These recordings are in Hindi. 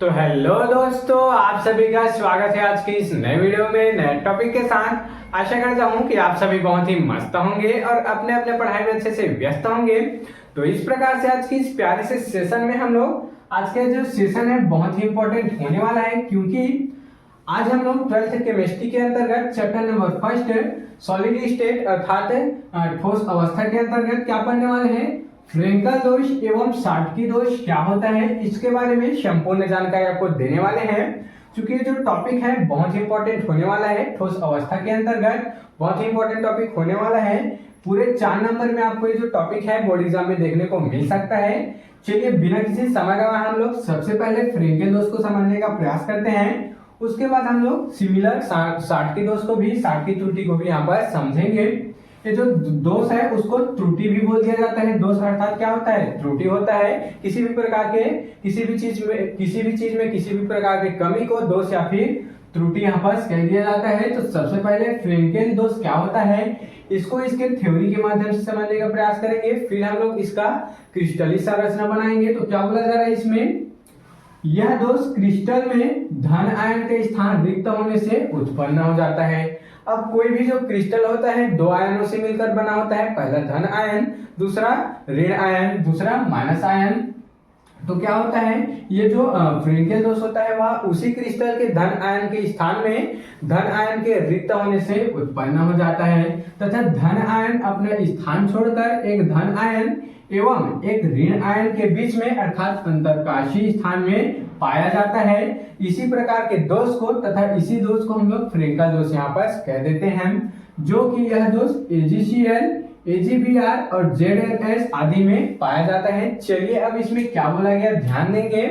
तो हेलो दोस्तों, आप सभी का स्वागत है आज की इस नए वीडियो में नए टॉपिक के साथ। आशा करता हूं कि आप सभी बहुत ही मस्त होंगे और अपने अपने पढ़ाई में अच्छे से व्यस्त होंगे। तो इस प्रकार से आज की इस प्यारे से सेशन में हम लोग आज का जो सेशन है बहुत ही इंपॉर्टेंट होने वाला है, क्योंकि आज हम लोग 12th केमिस्ट्री के अंतर्गत chapter number first solid state अर्थात ठोस अवस्था के अंतर्गत क्या पढ़ने वाले हैं, फ्रेंकल दोष एवं शाटकी दोष क्या होता है, इसके बारे में संपूर्ण जानकारी आपको देने वाले हैं। क्योंकि जो टॉपिक है बहुत ही इंपॉर्टेंट होने वाला है, ठोस अवस्था के अंतर्गत बहुत ही इंपॉर्टेंट टॉपिक होने वाला है। पूरे 4 नंबर में आपको ये जो टॉपिक है बोर्ड एग्जाम में देखने को मिल सकता है। चलिए बिना किसी समय गवाए हम लोग सबसे पहले फ्रेंकल दोष को समझने का प्रयास करते हैं। उसके बाद हम लोग सिमिलर शाटकी दोष को भी, शाटकी त्रुटि को भी यहाँ पर समझेंगे। ये जो दोष है उसको त्रुटि भी बोल दिया जाता है। दोष अर्थात क्या होता है, त्रुटि होता है। किसी भी प्रकार के किसी भी चीज में किसी भी प्रकार के कमी को दोष या फिर त्रुटि यहाँ पर कह दिया जाता है। तो सबसे पहले फ्रेंकेल दोष क्या होता है, इसको इसके थ्योरी के माध्यम से समझने का प्रयास करेंगे। फिर हम लोग इसका क्रिस्टलीय संरचना बनाएंगे। तो क्या बोला जा रहा है इसमें, यह दोष क्रिस्टल में धन आयन के स्थान रिक्त होने से उत्पन्न हो जाता है। अब कोई भी जो क्रिस्टल होता है 2 आयनों से मिलकर बना होता है, पहला धन आयन, दूसरा ऋण आयन, दूसरा माइनस आयन। तो क्या होता है, ये जो फ्रेंकेल दोष होता है वह उसी क्रिस्टल के धन आयन के स्थान में धन आयन के रिक्त होने से उत्पन्न हो जाता है, तथा धन आयन अपना स्थान छोड़कर एक धन आयन एवं एक ऋण आयन के बीच में अर्थात अंतरकाशी स्थान में पाया जाता है। इसी प्रकार के दोष को तथा इसी दोष को हम लोग फ्रेंकल दोष यहाँ पर कह देते हैं, जो कि यह दोष AgCl, AgBr और ZnS आदि में पाया जाता है। चलिए अब इसमें क्या बोला गया ध्यान देंगे।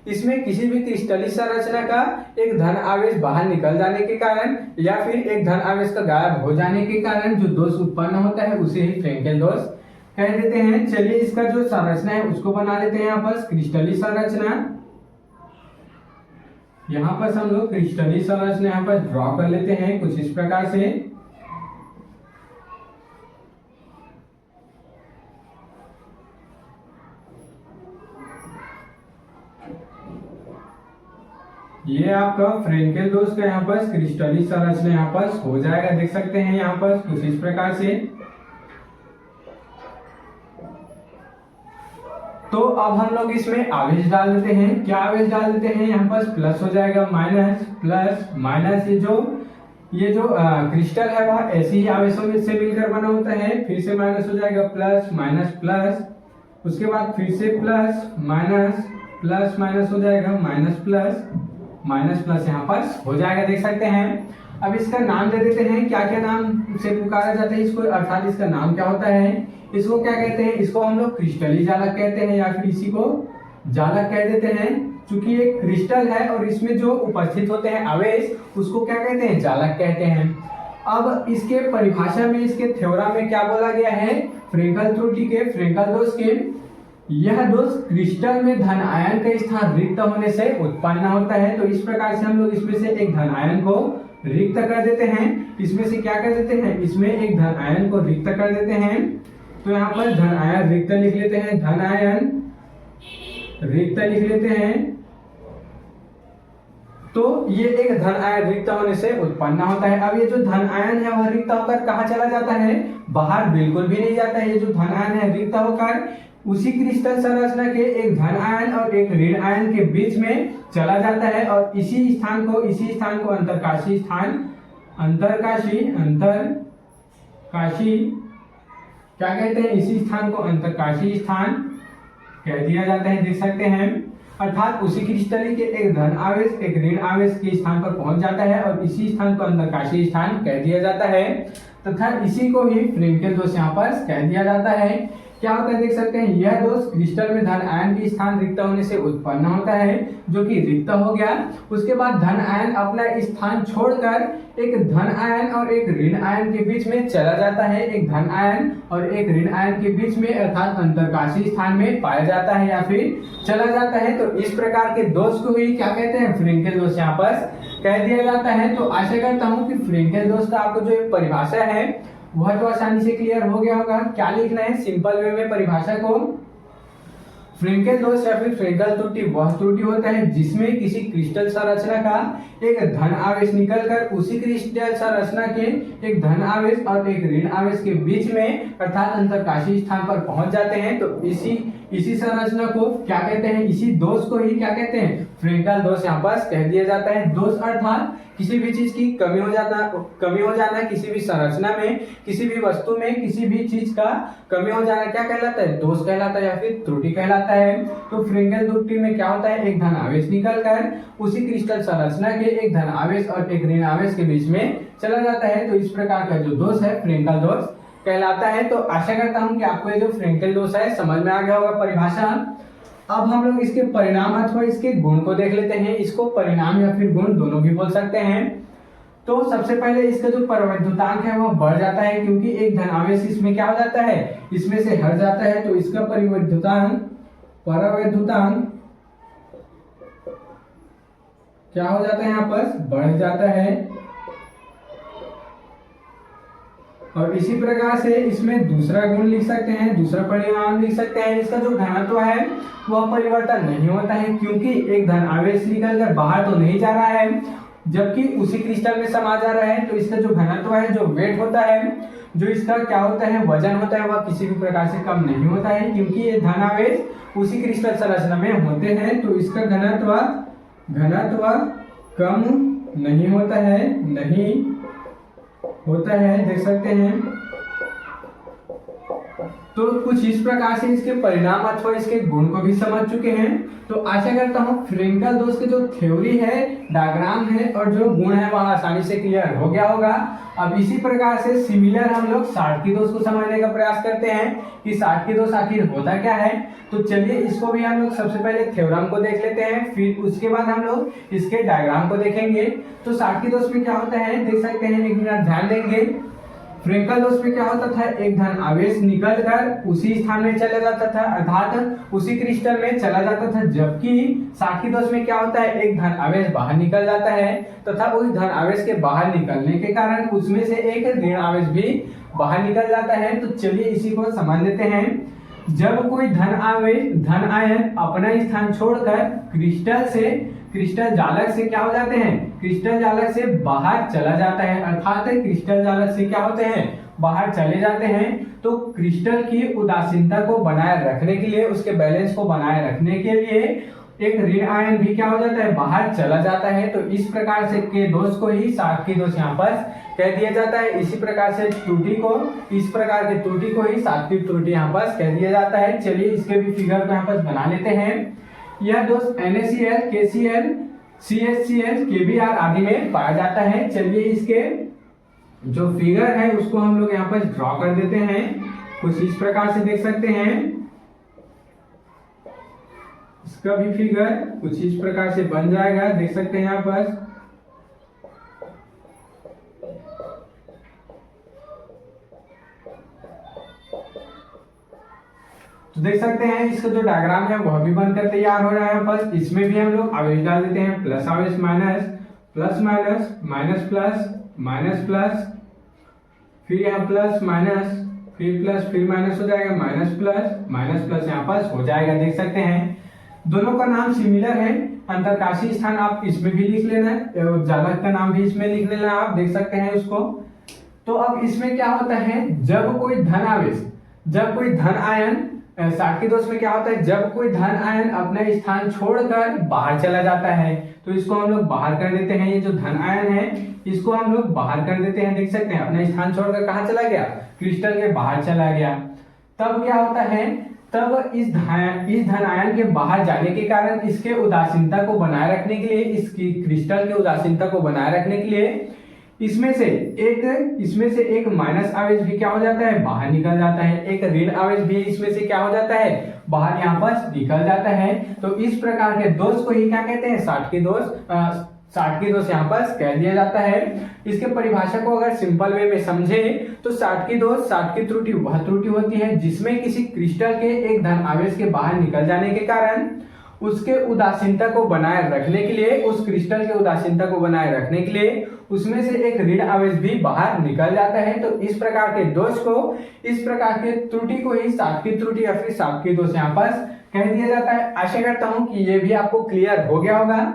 इसमें किसी भी क्रिस्टलीय संरचना का एक धन आवेश बाहर निकल जाने के कारण या फिर एक धन आवेश का गायब हो जाने के कारण जो दोष उत्पन्न होता है उसे ही फ्रेंकेल दोष कह देते हैं। चलिए इसका जो संरचना है उसको बना लेते हैं यहाँ पर क्रिस्टलीय संरचना। यहाँ पर हम लोग क्रिस्टलीय संरचना यहाँ पर ड्रॉ कर लेते हैं कुछ इस प्रकार से। ये आपका फ्रेंकेल दोष का यहाँ पर क्रिस्टलीय संरचना यहाँ पर हो जाएगा, देख सकते हैं यहाँ पर कुछ इस प्रकार से। तो अब हम लोग इसमें आवेश डाल देते हैं। क्या आवेश डाल देते हैं, यहाँ पर प्लस हो जाएगा माइनस, प्लस माइनस। ये जो क्रिस्टल है वह ऐसे ही आवेशों में से मिलकर बना होता है। फिर से माइनस हो जाएगा प्लस माइनस प्लस, उसके बाद फिर से प्लस माइनस हो जाएगा माइनस प्लस यहाँ पर हो जाएगा, देख सकते हैं। अब इसका नाम दे देते हैं, क्या क्या नाम से पुकारा जाता है इसको, अर्थात इसका नाम क्या होता है, इसको क्या कहते हैं, इसको हम लोग क्रिस्टलीय जालक कहते हैं या फिर इसी को जालक कह देते हैं। चूंकि ये क्रिस्टल है और इसमें जो उपस्थित होते हैं आवेश उसको क्या कहते हैं, जालक कहते हैं। अब इसके परिभाषा में, इसके थ्योरम में क्या बोला गया है, फ्रेंकल त्रुटि के, फ्रेंकल दोष के, यह दोष क्रिस्टल में धन आयन का स्थान रिक्त होने से उत्पन्न होता है। तो इस प्रकार से हम लोग इसमें से एक धन आयन को रिक्त कर देते हैं। इसमें से क्या कर देते हैं, इसमें एक धन आयन को रिक्त कर देते हैं। तो यहाँ पर धन आयन रिक्त लिख लेते हैं, धन आयन रिक्त लिख लेते हैं। तो ये एक धन आयन रिक्त होने से उत्पन्न होता है। अब ये जो धन आयन है वह रिक्त होकर कहाँ चला जाता है, बाहर बिल्कुल भी नहीं जाता है। ये जो धन आयन है रिक्त होकर उसी क्रिस्टल संरचना के एक धन आयन और एक ऋण आयन के बीच में चला जाता है और इसी स्थान को अंतरकाशी क्या कहते हैं, इसी स्थान को अंतरकाशी स्थान कह दिया जाता है, देख सकते हैं। अर्थात उसी क्रिस्टल के एक धन आवेश एक ऋण आवेश के स्थान पर पहुंच जाता है और इसी स्थान को अंतरकाशी स्थान कह दिया जाता है, तथा इसी को ही फ्रेंकेल दोष यहाँ पर कह दिया जाता है। क्या होता है, देख सकते हैं, यह दोष क्रिस्टल में धन आयन के स्थान रिक्त होने से उत्पन्न होता है, जो कि रिक्त हो गया। उसके बाद धन आयन अपना स्थान छोड़कर एक धन आयन और एक ऋण आयन के बीच में चला जाता है, एक धन आयन और एक ऋण आयन के बीच में अर्थात अंतरकाशी स्थान में पाया जाता है या फिर चला जाता है। तो इस प्रकार के दोष को ही क्या कहते हैं, फ्रेंकेल दोष यहाँ पर कह दिया जाता है। तो आशा करता हूँ कि फ्रेंकेल दोष का आपको जो परिभाषा है वह तो आसानी से क्लियर हो गया होगा। क्या लिखना है, सिंपल वे में परिभाषा को फ्रेंकेल दोष या फिर फ्रेंकल त्रुटि वह त्रुटि होता है जिसमें किसी क्रिस्टल संरचना का एक धन आवेश निकलकर उसी क्रिस्टल संरचना के एक धन आवेश और एक ऋण आवेश के बीच में अर्थात अंतरकाशी स्थान पर पहुंच जाते हैं। तो इसी संरचना को क्या कहते हैं, इसी दोष को ही क्या कहते हैं, फ्रेंकल दोष यहाँ पर कह दिया जाता है। दोष अर्थात किसी भी चीज की कमी हो जाना, किसी भी संरचना में, किसी भी वस्तु में, किसी भी चीज का कमी हो जाना क्या कहलाता है, दोष कहलाता है या फिर त्रुटि कहलाता है। तो फ्रेंकल त्रुटि में क्या होता है, एक धन आवेश निकलकर उसी क्रिस्टल संरचना के एक धन आवेश और एक ऋण आवेश के बीच में चला जाता है। तो इस प्रकार का जो दोष है फ्रेंकल दोष कहलाता है। तो आशा करता हूं कि आपको ये जो फ्रेंकल दोष है समझ में आ गया होगा परिभाषा। अब हम लोग इसके परिणाम अथवा इसके गुण को देख लेते हैं। इसको परिणाम या फिर गुण दोनों भी बोल सकते हैं। तो सबसे पहले इसका जो परिवैद्युतांक है वह बढ़ जाता है क्योंकि एक धन आवेश इसमें क्या हो जाता है, इसमें से हट जाता है। तो इसका परिवैद्युतांक क्या हो जाता है, यहाँ पर बढ़ जाता है। और इसी प्रकार से इसमें दूसरा गुण लिख सकते हैं, दूसरा परिणाम लिख सकते हैं। इसका जो घनत्व है वह परिवर्तन नहीं होता है क्योंकि एक धन आवेश निकलकर बाहर तो नहीं जा रहा है जबकि उसी क्रिस्टल में समा जा रहा है। तो इसका जो घनत्व है, जो वेट होता है, जो इसका क्या होता है, वजन होता है, वह किसी भी प्रकार से कम नहीं होता है क्योंकि ये धन आवेश उसी क्रिस्टल संरचना में होते हैं। तो इसका घनत्व कम नहीं होता है, देख सकते हैं। तो कुछ इस प्रकार से इसके परिणाम अथवा इसके गुण को भी समझ चुके हैं। तो आशा करता हूँ फ्रेंकल दोष की जो थ्योरी है, डायग्राम है और जो गुण है वह आसानी से क्लियर हो गया होगा। अब इसी प्रकार से सिमिलर हम लोग शाटकी दोष को समझने का प्रयास करते हैं कि शाटकी दोष आखिर होता क्या है। तो चलिए इसको भी हम लोग सबसे पहले थ्योरम को देख लेते हैं, फिर उसके बाद हम लोग इसके डायग्राम को देखेंगे। तो शाटकी दोष में क्या होता है देख सकते हैं, एक मिनट ध्यान देंगे। फ्रेंकल दोष में क्या होता था, एक धन आवेश निकलकर उसी स्थान में चला जाता था अर्थात उसी क्रिस्टल में चला जाता था, जबकि शाटकी दोष में क्या होता है, एक धन आवेश बाहर निकल जाता है तथा उस धन आवेश के बाहर निकलने के कारण उसमें से एक ऋण आवेश भी बाहर निकल जाता है। तो चलिए इसी को समझ लेते हैं। जब कोई धन आयन अपना स्थान छोड़कर क्रिस्टल जालक से क्या हो जाते हैं, क्रिस्टल जालक से बाहर चला जाता है अर्थात क्रिस्टल जालक से क्या होते हैं, बाहर चले जाते हैं। तो क्रिस्टल की उदासीनता को बनाए रखने के लिए, उसके बैलेंस को बनाए रखने के लिए एक ऋण आयन भी क्या हो जाता है, बाहर चला जाता है। तो इस प्रकार से के दोष को ही शाटकी दोष यहाँ पर कह दिया जाता है। इसी प्रकार से त्रुटि को, इस प्रकार की त्रुटि को ही शाटकी त्रुटि यहाँ पर कह दिया जाता है। चलिए इसके भी फिगर को यहाँ पर बना लेते हैं। यह दोष NaCl, KCl, CHCl, KBr आदि में पाया जाता है। चलिए इसके जो फिगर है उसको हम लोग यहाँ पर ड्रॉ कर देते हैं। कुछ इस प्रकार से देख सकते हैं। इसका भी फिगर कुछ इस प्रकार से बन जाएगा, देख सकते हैं यहाँ पर। तो देख सकते हैं इसका जो डायग्राम है वह भी बनकर तैयार हो रहा है। बस इसमें भी हम लोग आवेश डाल देते हैं, प्लस आवेश minus, plus minus, minus plus, minus plus, फिर यहाँ प्लस माइनस, फिर प्लस, फिर माइनस हो जाएगा, माइनस प्लस यहाँ पर हो जाएगा। देख सकते हैं दोनों का नाम सिमिलर है। अंतरकाशी स्थान आप इसमें भी लिख लेना है, जालक का नाम भी इसमें लिख लेना, आप देख सकते हैं उसको। तो अब इसमें क्या होता है, जब कोई धन आयन, शाटकी दोष में क्या होता है, जब कोई धन आयन अपना स्थान छोड़कर बाहर चला जाता है तो इसको हम लोग बाहर कर देते हैं। ये जो धन आयन है इसको हम लोग बाहर कर देते हैं, देख सकते हैं अपना स्थान छोड़कर कहाँ चला गया, क्रिस्टल के बाहर चला गया। तब क्या होता है, तब इस धन आयन के बाहर जाने के कारण इसके उदासीनता को बनाए रखने के लिए, इसकी क्रिस्टल के उदासीनता को बनाए रखने के लिए इसमें से एक माइनस आवेश भी क्या हो जाता है, बाहर निकल जाता है। एक ऋण आवेश भी इसमें से क्या हो जाता है, बाहर यहाँ पर निकल जाता है। तो इस प्रकार के दोष को ही क्या कहते हैं, शाटकी दोष यहाँ पर कह दिया जाता है। इसके परिभाषा को अगर सिंपल वे में समझे तो शाटकी त्रुटि वह त्रुटि होती है जिसमें किसी क्रिस्टल के एक धन आवेश के बाहर निकल जाने के कारण उसके उदासीनता को बनाए रखने के लिए, उस क्रिस्टल के उदासीनता को बनाए रखने के लिए उसमें से एक ऋण आवेश भी बाहर निकल जाता है। तो इस प्रकार के दोष को, इस प्रकार के त्रुटि को ही शाटकी त्रुटि या फिर शाटकी दोष यहाँ पर कह दिया जाता है। आशा करता हूं कि ये भी आपको क्लियर हो गया होगा।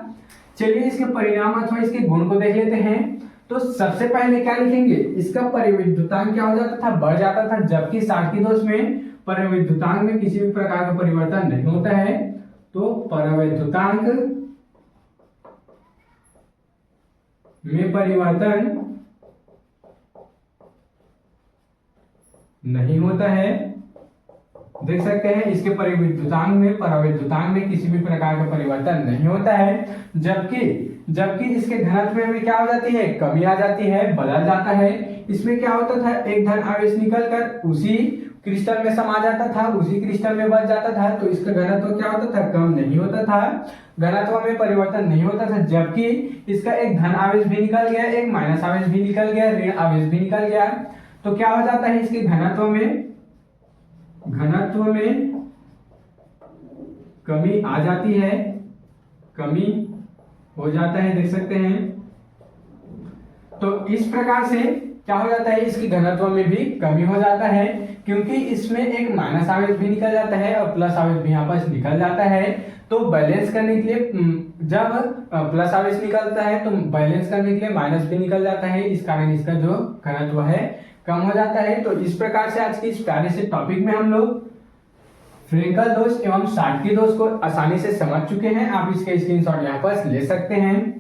चलिए इसके परिणाम अथवा इसके गुण को देख लेते हैं। तो सबसे पहले क्या लिखेंगे, इसका परिविद्युतांक क्या हो जाता था, बढ़ जाता था, जबकि साटकी दोष में परिविद्युतांक में किसी भी प्रकार का परिवर्तन नहीं होता है। तो परिविद्युतांक में परिवर्तन नहीं होता है। देख सकते हैं इसके परिविद्युतांक में पराविद्युतांक में किसी भी प्रकार का परिवर्तन नहीं होता है। जबकि इसके घनत्व में क्या हो जाती है, कमी आ जाती है, बदल जाता है। इसमें क्या होता था, एक धन आवेश निकलकर उसी क्रिस्टल में समा जाता था, उसी क्रिस्टल में बच जाता था। तो इसका घनत्व क्या होता था, कम नहीं होता था, घनत्व में परिवर्तन नहीं होता था। जबकि इसका एक धन आवेश भी निकल गया, एक माइनस आवेश भी निकल गया, ऋण आवेश भी निकल गया, तो क्या हो जाता है, इसके घनत्व में कमी आ जाती है, कमी हो जाता है। देख सकते हैं। तो इस प्रकार से क्या हो जाता है, इसकी घनत्व में भी कमी हो जाता है, क्योंकि इसमें एक माइनस आवेश भी निकल जाता है और प्लस आवेश भी यहाँ पर निकल जाता है। तो बैलेंस करने के लिए जब प्लस आवेश निकलता है तो बैलेंस करने के लिए माइनस भी निकल जाता है, इस कारण इसका जो घनत्व है कम हो जाता है। तो इस प्रकार से आज की इस प्यारे से टॉपिक में हम लोग फ्रेंकल दोष एवं साटकी दोष को आसानी से समझ चुके हैं। आप इसके स्क्रीनशॉट यहाँ पर ले सकते हैं।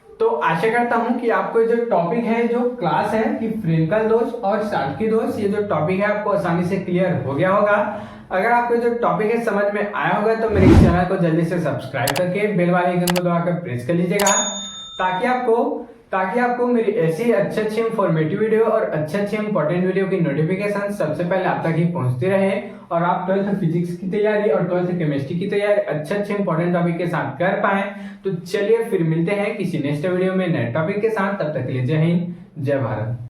तो आशा करता हूं कि आपको जो टॉपिक है, जो क्लास है कि फ्रेंकल दोष और साटकी दोष, ये जो टॉपिक है आपको आसानी से क्लियर हो गया होगा। अगर आपको जो टॉपिक है समझ में आया होगा तो मेरे चैनल को जल्दी से सब्सक्राइब करके बेल वाले आइकन को दबाकर प्रेस कर लीजिएगा, ताकि आपको मेरी ऐसी अच्छी इंफॉर्मेटिव वीडियो और अच्छे इंपॉर्टेंट वीडियो की नोटिफिकेशन सबसे पहले आप तक ही पहुंचती रहे और आप 12th फिजिक्स की तैयारी और 12th केमिस्ट्री की तैयारी अच्छे इंपॉर्टेंट टॉपिक के साथ कर पाए। तो चलिए फिर मिलते हैं किसी नेक्स्ट वीडियो में नए टॉपिक के साथ। तब तक के लिए जय हिंद, जय भारत।